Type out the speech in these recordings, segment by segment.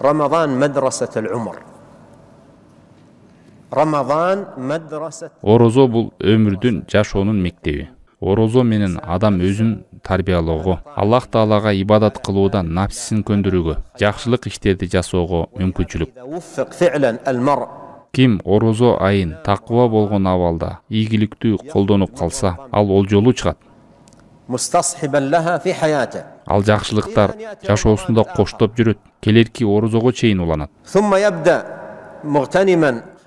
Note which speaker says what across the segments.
Speaker 1: رمضان مدرسة العمر. رمضان مدرسة.
Speaker 2: Орозо бул өмүрдүн, жашоонун мектеби. Орозо менен адам өзүн тарбиялоого, Аллах Таалага ибадат кылуудан напсисин көндүрүүгө, жакшылык иштерди жасоого мүмкүнчүлүк. Ким орозо айын такыба болгон абалда ийгиликтүү колдонуп калса, ал олжолуу чыгат. Ал жакшылыктар жашоосунда коштоп жүрөт, келерки орозого чейин уланат.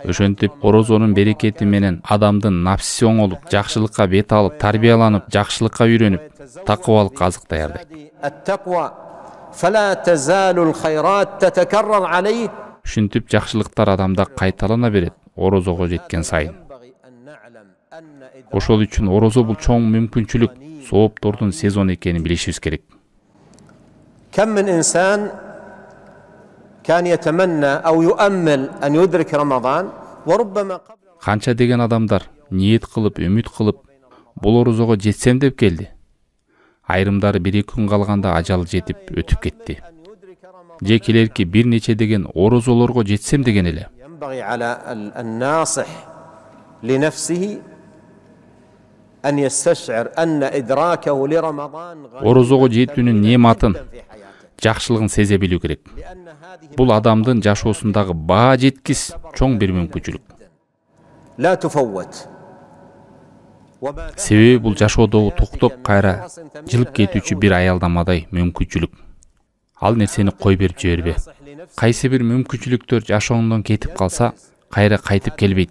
Speaker 2: Ошентип орозонун берекети менен адамдын напсиси оңолуп, жакшылыкка бет алып, тарбияланып, жакшылыкка үйрөнүп, такыбалык азык даярдайт. Ушинтип жакшылыктар адамда кайталана берет, орозого жеткен сайын. Ошол үчүн орозо бул чоң мүмкүнчүлүк, сооптордун сезону экенин билишибиз керек.
Speaker 1: كم من إنسان كان يتمنى أو يؤمل أن يدرك رمضان وربما قبل.
Speaker 2: Канча деген адамдар ниет кылып, үмүт кылып, бул орозого жетсем деп келди. Айрымдары 1-2 күн калганда ажал жетип өтүп кетти. Же келерки бир нече деген орозолорго жетсем деген эле.
Speaker 1: ينبغي على الناصح لنفسه أن يستشعر أن إدراكه لرمضان.
Speaker 2: Орозого жетүүнүн нематын, жакшылыгын сезе билүү керек. Бул адамдын жашоосундагы баа жеткис чоң бир мүмкүнчүлүк. Себеби бул жашоодогу токтоп кайра жылып кетүүчү бир аялдамадай мүмкүнчүлүк. Ал нерсени кой берип жибербе. Кайсы бир мүмкүнчүлүктөр жашооңдон кетип калса, кайра кайтып келбейт.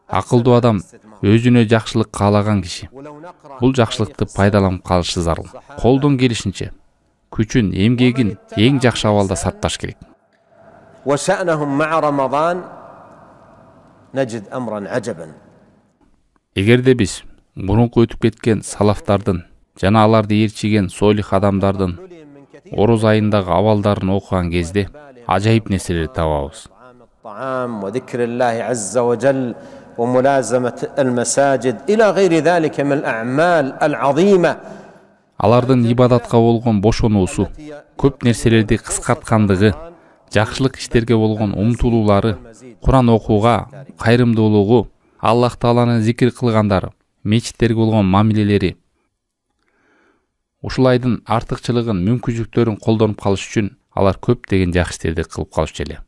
Speaker 2: Акылдуу адам өзүнө жакшылык каалаган киши. Бул жакшылыкты пайдаланып калышы зарыл. Колдон келишинче күчүн, эмгегин эң жакшы абалда сарпташ керек. Эгерде биз мурунку өтүп кеткен салафтардын жана аларды ээрчиген солих адамдардын ороз айындагы абалдарын окуган кезде ажайып нерселерди табабыз.
Speaker 1: وملازمة المساجد إلى غير ذلك من الأعمال العظيمة.
Speaker 2: Алардын ибадатка болгон бошонуусу, көп нерселерди кыскарткандыгы, жакшылык иштерге болгон умтулуулары, Куран окууга, кайрымдуулугу, Аллах Тааланы зикир кылгандары, мечиттерге болгон мамилелери. Ушул айдын артыкчылыгын, мүмкүнчүлүктөрүн колдонуп калыш үчүн алар көп деген жакшы иштерди кылып калышчу эле.